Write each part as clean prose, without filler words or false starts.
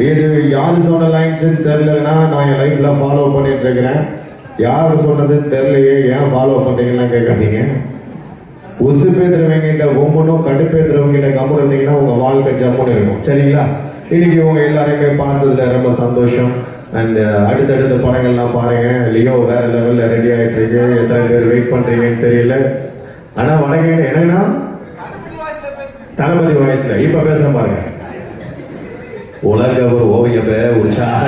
இது யார் சொன்ன லைன்ஸ்ன்னு தெரியலன்னா நான் என் லைஃப்ல ஃபாலோ பண்ணிட்டு இருக்கிறேன். யார் சொன்னதுன்னு தெரியலையே, ஏன் ஃபாலோ பண்றீங்கன்னா கேட்காதீங்க. உசுப்பேத்துறவங்கிட்ட ஒவ்வொன்றும் கடுப்பேத்துறவங்கிட்ட கம்முன்னு இருந்தீங்கன்னா உங்க வாழ்க்கை ஜம்முன்னு இருக்கும். சரிங்களா? இன்னைக்கு உங்க எல்லாரையுமே பார்த்ததுல ரொம்ப சந்தோஷம். அண்ட் அடுத்தடுத்த படங்கள்லாம் பாருங்க. லியோ வேற லெவல்ல ரெடி ஆகிட்டு இருக்கு. எத்தனை பேர் வெயிட் பண்றீங்கன்னு தெரியல. ஆனா வணக்கம் என்னன்னா தளபதி வாய்ஸ்ல இப்ப பேசுற பாருங்க. உலக ஒரு ஓவியப்ப உற்சாக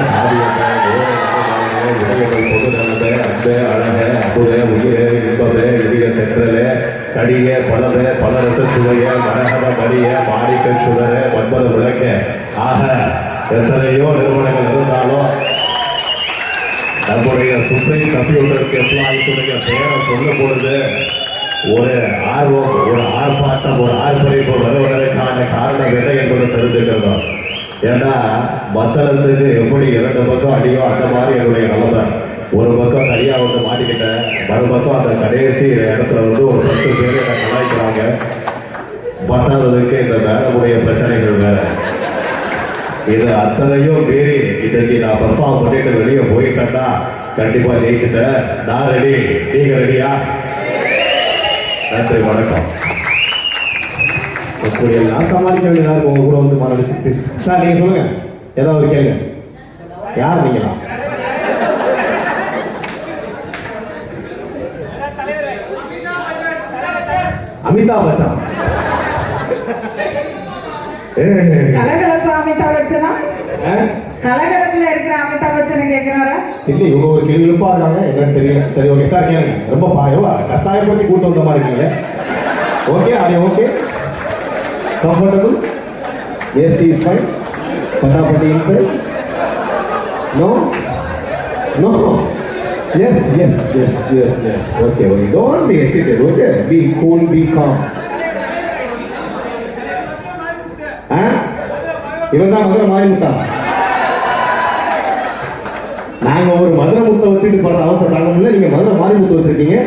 பொதுநலப்ப அன்ப அழக அப்புற உயிர இன்பப எதிர தெற்றல கடிய பலவ பலரச சுவைய மரகத மடிய மாணிக்க சுடர மண்பத விளக்க ஆக எத்தனையோ நிறுவனங்கள் இருந்தாலும் நம்முடைய சுப்ரீம் கம்ப்யூட்டர் எம்ப்ளாயிஸுடைய பெயரை சொல்லும் பொழுது ஒரு ஆர்வம், ஒரு ஆர்ப்பாட்டம், ஒரு ஆர்ப்பரிப்பு வருவதற்கான காரணம் என்ன என்பதை தெரிஞ்சுக்கிறோம். ஏன்னா மத்தளத்துக்கு எப்படி 2 பக்கம் அடியோ அந்த மாதிரி என்னுடைய நிலைமை. ஒரு பக்கம் தனியாக வந்து மாட்டிக்கிட்டேன், மறுபக்கம் அந்த கடைசி இடத்துல வந்து ஒரு 10 பேர் என்னை கலாய்க்கிறாங்க. பத்தாவதுக்கு இந்த மேடமுடைய பிரச்சனைகள் வேற. இது அத்தனையும் மீறி இன்னைக்கு நான் பர்ஃபார்ம் பண்ணிட்டு வெளியே போயிட்டேன்னா கண்டிப்பா ஜெயிச்சுட்டேன். நான் ரெடி, நீங்க ரெடியா? நன்றி, வணக்கம். இப்படி எல்லாம் சமாளிக்க வேண்டியதா இருக்கும் உங்க கூட வந்து மறந்துச்சு. சார் நீங்க சொல்லுங்க, ஏதாவது கேளுங்க. யார் நீங்களா? அமிதாப் பச்சன். கலகலப்பு அமிதாப் பச்சனா? கலகலப்புல இருக்கிற அமிதாப் பச்சனை கேட்கிறாரா? இல்ல, இவங்க ஒரு கேள்விப்பா இருக்காங்க, என்னன்னு தெரியல. சரி, ஓகே சார் கேளுங்க. ரொம்ப கட்டாயப்படுத்தி கூட்டு வந்த மாதிரி இருக்கீங்க. Okay, are okay? Comfortable? Yes, is fine. Patapati inside? No? No? Yes. Okay. Don't be hesitant, okay? Be cool, be calm. இவன் தான் மதுரை மாறி முத்தா. நாங்க ஒரு மதுரை முத்தை வச்சுட்டு படுற அவசர தாங்கல, நீங்க மதுரை மாறி முத்தை வச்சிருக்கீங்க.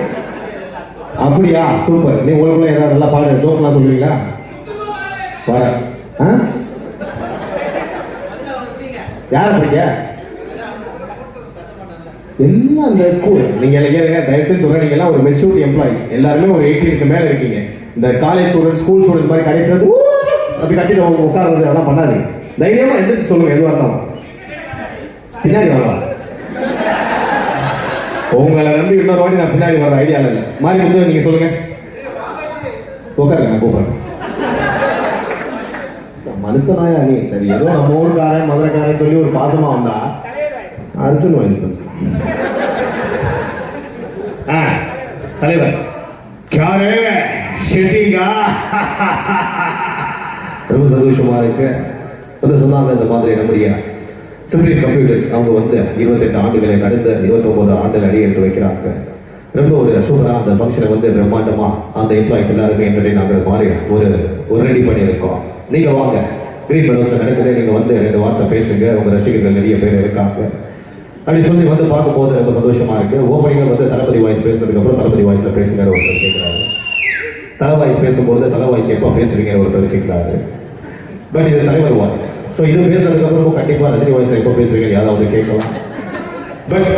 அப்படியா? சூப்பர். நீ உங்களுக்குள்ள ஏதாவது நல்லா பாடு, ஜோக்லாம் சொல்லுவீங்களா? வர யார படிக்க எல்லாம் அந்த ஸ்கூல் நீங்க தயவுசெய்து சொல்றேன். நீங்க எல்லாம் ஒரு மெச்சூரிட்டி எம்ப்ளாயிஸ், எல்லாருமே ஒரு 18க்கு மேல இருக்கீங்க. இந்த காலேஜ் ஸ்டூடெண்ட், ஸ்கூல் ஸ்டூடெண்ட் மாதிரி கடைசியில் அப்படி கட்டிட்டு உட்கார்றது அதெல்லாம் பண்ணாது. தைரியமா எந்திரிச்சு சொல்லுங்க, எதுவாக இருந்தாலும். பின்னாடி வரலாம், உங்களை நம்பி இன்னொரு வாட்டி நான் பின்னாடி வர ஐடியா இல்லை. மாதிரி வந்து நீங்க சொல்லுங்க. உட்காருங்க, நான் கூப்பிடுறேன். மனுஷனாயா நீ? சரி, ஏதோ நம்ம ஊருக்காரன் மதுரைக்காரன் சொல்லி ஒரு பாசமா வந்தா அர்ஜுன் வாய்ஸ் தலைவர் ரொம்ப சந்தோஷமா இருக்கு. வந்து சொன்னாங்க இந்த மாதிரி நம்முடைய சுப்ரீம் கம்ப்யூட்டர்ஸ் அவங்க வந்து 28 ஆண்டுகளை கடந்த 29 ஆண்டுகள் அடி எடுத்து வைக்கிறாங்க. ரொம்ப ஒரு சூப்பராக அந்த ஃபங்க்ஷனை வந்து பிரம்மாண்டமா அந்த எம்ப்ளாயிஸ் எல்லாருமே என்டர்டெயின் ஆகிற மாதிரி ஒரு ரெடி பண்ணியிருக்கோம். நீங்க வாங்க, கிரீன் மெடோஸ்ல நடக்குது, நீங்க வந்து 2 வார்த்தை பேசுங்க. உங்க ரசிகர்கள் நிறைய பேர் இருக்காங்க. அப்படி சொல்லி வந்து பார்க்கும்போது ரொம்ப சந்தோஷமா இருக்கு. ஓப்பனிங்ல வந்து தளபதி வாய்ஸ் பேசுனதுக்கு அப்புறம் தளபதி வாய்ஸ்ல பேசுங்க ஒருத்தர் கேட்கிறாரு. தலை வாய்ஸ் பேசும்போது தலை வாய்ஸ் எப்போ பேசுவீங்க ஒருத்தர் கேட்கிறாரு. பட் இது தலைவர் வாய்ஸ். ஸோ இது பேசுறதுக்கு அப்புறம் கண்டிப்பா ரஜினி வாய்ஸ்ல எப்போ பேசுவீங்க யாராவது கேட்கலாம். பட்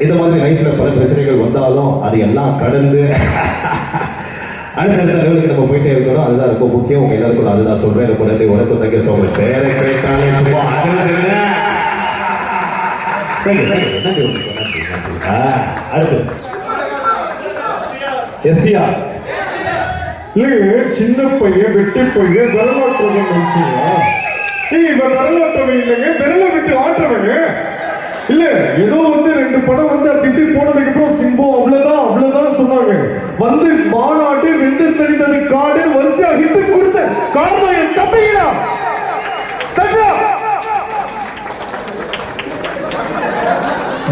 இந்த மாதிரி லைஃப்ல பல பிரச்சனைகள் வந்தாலும் அது எல்லாம் கடந்து அடுத்தடுத்த லெவலுக்கு நம்ம போயிட்டே இருக்கணும். அதுதான் ரொம்ப முக்கியம். உங்க எல்லாருக்கும் நான் அதுதான் சொல்றேன். ரொம்ப நன்றி, வணக்கம், தேங்க்யூ ஸோ மச். பேரை கேட்டாலே சும்மா அடுத்து எஸ்டிஆர். சின்ன பையன் வெட்டி பையன் விரலாட்டுறவன் நினைச்சீங்க. இவன் விரலாட்டவன் இல்லைங்க, விரலை விட்டு ஆட்டுறவங்க இல்ல. ஏதோ வந்து 2 படம் வந்து அப்படி இப்படி போனதுக்கு அப்புறம் சிம்போ அவ்வளவுதான் சொன்னாங்க. வந்து மாநாடு வெந்து தெரிந்தது காடு வரிசையா ஹிட்டு கொடுத்த காரணம் என் தம்பிங்களா?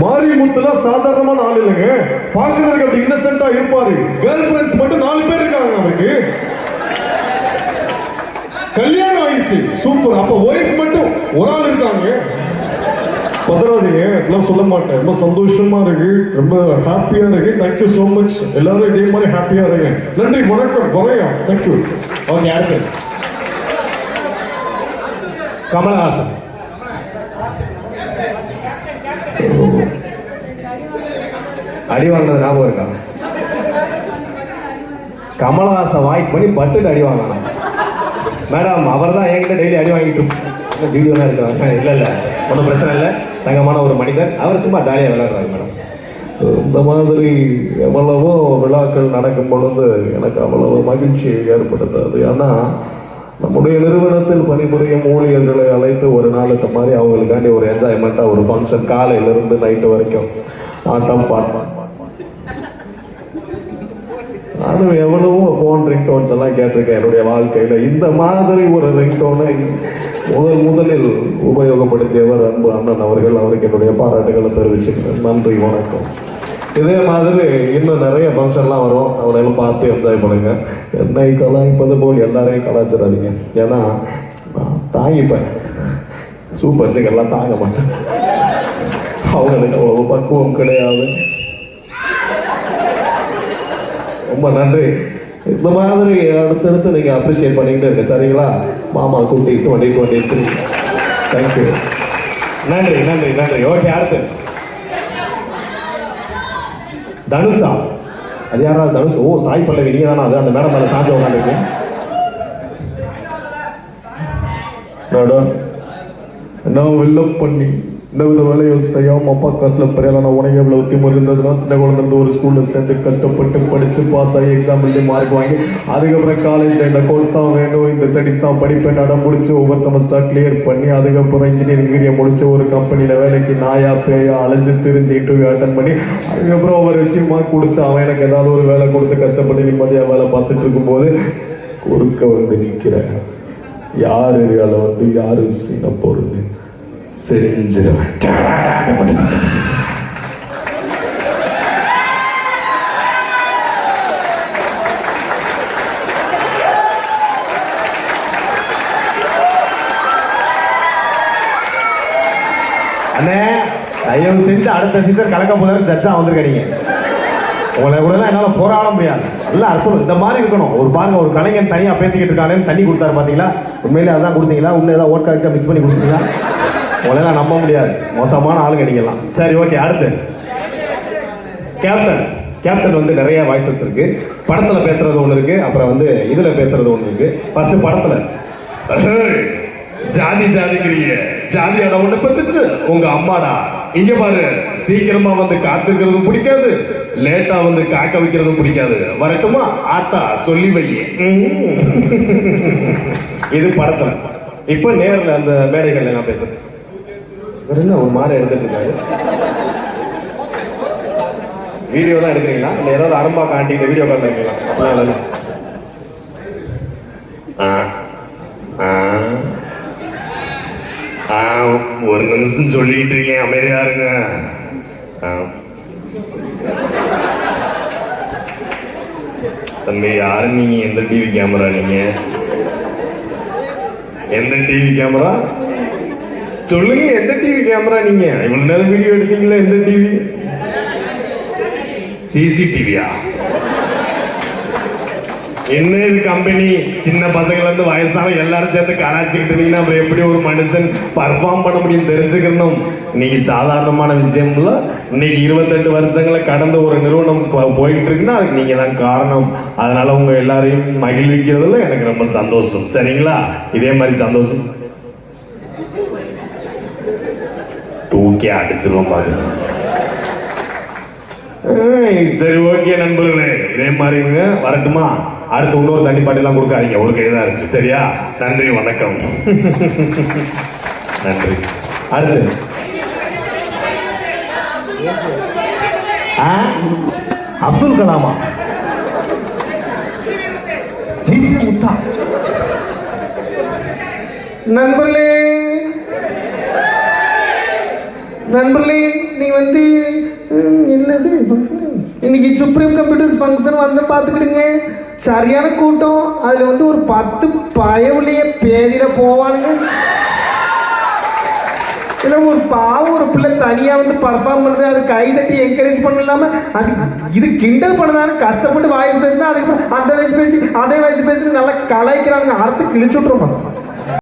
மாரிமுத்துலாம் சாதாரணமான ஆள் இல்லைங்க. பாக்குறதுக்கு அப்படி இன்னசென்ட்டா இருப்பாரு. கேர்ள் ஃபிரெண்ட்ஸ் மட்டும் 4 பேர் இருக்காங்க அவருக்கு. கல்யாணம் ஆயிடுச்சு, சூப்பர். அப்ப ஒய்ஃப் மட்டும் ஒரு ஆள் இருக்காங்க. பதறாதீங்க, எல்லாம் சொல்ல மாட்டேன். ரொம்ப சந்தோஷமா இருக்கு, ரொம்ப ஹாப்பியா இருக்கு. Thank you so much. எல்லாரும் இதே மாதிரி ஹாப்பியா இருங்க. நன்றி, வணக்கம், வரையா. தேங்க்யூ. ஓகே, அடுத்து கமலஹாசன். அடி வாங்கினது ஞாபகம் இருக்கா? கமலஹாசன் வாய்ஸ் பண்ணி பட்டுட்டு அடி வாங்கணும் மேடம். அவர் தான் என்கிட்ட டெய்லி அடி வாங்கிட்டு வீடியோலாம் இருக்கிறாங்க. இல்லை ஒன்றும் பிரச்சனை இல்லை, தங்கமான ஒரு மனிதர். அவர் சும்மா ஜாலியாக விளையாடுறாரு மேடம். இந்த மாதிரி எவ்வளவோ விழாக்கள் நடக்கும் பொழுது எனக்கு அவ்வளவு மகிழ்ச்சியை ஏற்படுத்தாது. ஏன்னா நம்முடைய நிறுவனத்தில் பணிபுரியும் ஊழியர்களை அழைத்து ஒரு நாள் இந்த மாதிரி அவங்களுக்காண்டி ஒரு என்ஜாய்மெண்ட்டாக ஒரு ஃபங்க்ஷன் காலையிலேருந்து நைட்டு வரைக்கும் ஆட்டம் பாட்டம். நானும் எவ்வளவோ ஃபோன் ரிங்டோன்ஸ் எல்லாம் கேட்டிருக்கேன் என்னுடைய வாழ்க்கையில். இந்த மாதிரி ஒரு ரிங்டோனை முதலில் உபயோகப்படுத்தியவர் அன்பு அண்ணன் அவர்கள். அவருக்கு என்னுடைய பாராட்டுகளை தெரிவிச்சுக்கிறேன். நன்றி, வணக்கம். இதே மாதிரி இன்னும் நிறைய ஃபங்க்ஷன்லாம் வரும், அவனையும் பார்த்து என்ஜாய் பண்ணுங்க. என்னை கலாய்ப்பது போல் எல்லாரையும் கலாய்ச்சிடாதீங்க. ஏன்னா நான் தாங்கிப்பேன், சூப்பர் சிங்கர்லாம் தாங்க மாட்டேன். அவங்களுக்கு அவ்வளவு பக்குவம் கிடையாது. ரொம்ப நன்றி. இந்த மாதிரி அடுத்தடுத்து நீங்கள் அப்ரிஷியேட் பண்ணிக்கிட்டே இருக்க, சரிங்களா? மாமா கூட்டிகிட்டு வண்டிட்டு தேங்க்யூ. நன்றி நன்றி நன்றி. ஓகே, அடுத்து தனுஷா. அது யாராவது தனுஷ்? ஓ, சாய் பல்லவி நீங்க தானே? அது அந்த மேடம் மேலே சாஞ்ச உட்காந்துருக்கு. என்ன வெள்ளம் பண்ணி இந்த வித வேலையும் செய்யாமல் அப்பா காசில் பெரியலாம். நான் உனக்கு எவ்வளோ திமுறை இருந்ததுன்னா சின்ன குழந்தை ஒரு ஸ்கூலில் சேர்ந்து கஷ்டப்பட்டு படித்து பாஸ் ஆகி எக்ஸாம் எழுதி மார்க் வாங்கி அதுக்கப்புறம் காலேஜில் இந்த கோர்ஸ் தான் வேணும், இந்த ஸ்டடிஸ் தான் படிப்பேன் நடம் முடிச்சு ஒவ்வொரு செமஸ்டர் கிளியர் பண்ணி அதுக்கப்புறம் இன்ஜினியரிங் டிகிரியை முடிச்சு ஒரு கம்பெனியில் வேலைக்கு நாயா பேயா அலைஞ்சு திரிஞ்சு இன்டர்வியூ அட்டன் பண்ணி அதுக்கப்புறம் ஒவ்வொரு ரெஸ்யூமாக கொடுத்து அவன் எனக்கு ஏதாவது ஒரு வேலை கொடுத்து கஷ்டப்பட்டு நிம்மதியாக வேலை பார்த்துட்டு இருக்கும்போது குறுக்க வந்து நிற்கிறேன். யார் ஏரியாவில் வந்து யார் சீன போகிறது செஞ்சிருவேன். அண்ணே, தயவு செஞ்சு அடுத்த சீசன் கலக்க போதாரு ஜட்ஜா வந்திருக்கீங்க. உங்களை கூட என்னால் போராட முடியாது. எல்லாம் அற்புதம். இந்த மாதிரி இருக்கணும். ஒரு பாருங்க, ஒரு கலைஞன் தனியாக பேசிக்கிட்டு இருக்கானேன்னு தண்ணி கொடுத்தாரு பார்த்தீங்களா? உண்மையிலே அதான் கொடுத்தீங்களா? உண்மை ஏதாவது ஓட்கா மிக்ஸ் பண்ணி கொடுத்தீங்களா? உங்களால நம்ப முடியாது, மோசமான ஆளுங்க நீங்கலாம். சரி, ஓகே, அடுத்து கேப்டன். கேப்டன் வந்து நிறைய வாய்ஸஸ் இருக்கு. படத்துல பேசுறது ஒன்று இருக்கு, அப்புறம் வந்து இதுல பேசுறது ஒன்று இருக்கு. ஃபர்ஸ்ட் படத்துல ஜாதி ஜாதிக்கிறீங்க, ஜாதியாட ஒண்ணு பத்துச்சு உங்க அம்மாடா. இங்க பாரு, சீக்கிரமா வந்து காத்துக்கிறதும் பிடிக்காது, லேட்டா வந்து காக்க வைக்கிறதும் பிடிக்காது. வரட்டுமா ஆத்தா சொல்லி வை. இது படத்துல. இப்ப நேரில் அந்த மேடைகள்ல நான் பேசுறேன். என்ன ஒரு மாதிரி எடுத்துட்டு இருக்காரு? வீடியோ தான் எடுக்கிறீங்களா இல்லை ஏதாவது அரம்பா காட்டி இந்த வீடியோ காட்டுறீங்களா? அப்படிலாம் இல்லை. ஒரு நிமிஷம் சொல்லிட்டு இருக்கேன், அமைதியா இருங்க. தம்பி, யாரு நீங்க? எந்த டிவி கேமரா நீங்க? எந்த டிவி கேமரா சொல்லுங்க? எந்த டிவி கேமரா நீங்க? இவ்வளவு நேரம் வீடியோ எடுத்தீங்களா? எந்த டிவி? சிசிடிவியா? என்ன இது கம்பெனி? சின்ன பசங்கள்ல இருந்து வயசான எல்லாரும் சேர்ந்து கலாச்சிக்கிட்டு இருந்தீங்கன்னா அப்புறம் எப்படி ஒரு மனுஷன் பர்ஃபார்ம் பண்ண முடியும் தெரிஞ்சுக்கணும். இன்னைக்கு சாதாரணமான விஷயம் இல்ல. இன்னைக்கு 28 வருஷங்களை கடந்த ஒரு நிறுவனம் போயிட்டு இருக்குன்னா அதுக்கு நீங்க தான் காரணம். அதனால உங்க எல்லாரையும் மகிழ்விக்கிறதுல எனக்கு ரொம்ப சந்தோஷம். சரிங்களா? இதே மாதிரி சந்தோஷம் தூக்கி அடிச்சிருவோம் பாரு. சரி, ஓகே நண்பர்களே, இதே மாதிரி வரட்டுமா? அடுத்து இன்னொரு தண்ணி பாட்டெல்லாம் கொடுக்காதீங்க, ஒரு கைதான் இருக்கு. சரியா? நன்றி, வணக்கம். நன்றி. அடுத்து அப்துல் கலாமா? ஜிபி முத்தா? நண்பர்களே நண்பர்களே, நீ வந்து என்னது இன்னைக்கு சுப்ரீம் கம்ப்யூட்டர்ஸ் ஃபங்க்ஷன் வந்து பார்த்துக்கிடுங்க. சரியான கூட்டம். அதுல வந்து ஒரு 10 பயவுலையே பேதிர போவானுங்க. இல்லை, ஒரு பாவம் ஒரு பிள்ளை தனியா வந்து பர்ஃபார்ம் பண்ணுறது, அது கை தட்டி என்கரேஜ் பண்ணலாம அது இது கிண்டல் பண்ணதானு கஷ்டப்பட்டு வாய்ஸ் பேசினா அதுக்கப்புறம் அந்த வயசு பேசி அதே வயசு பேசி நல்லா கலாய்க்கிறாங்க. அடுத்து கிழிச்சு விட்டுருமா?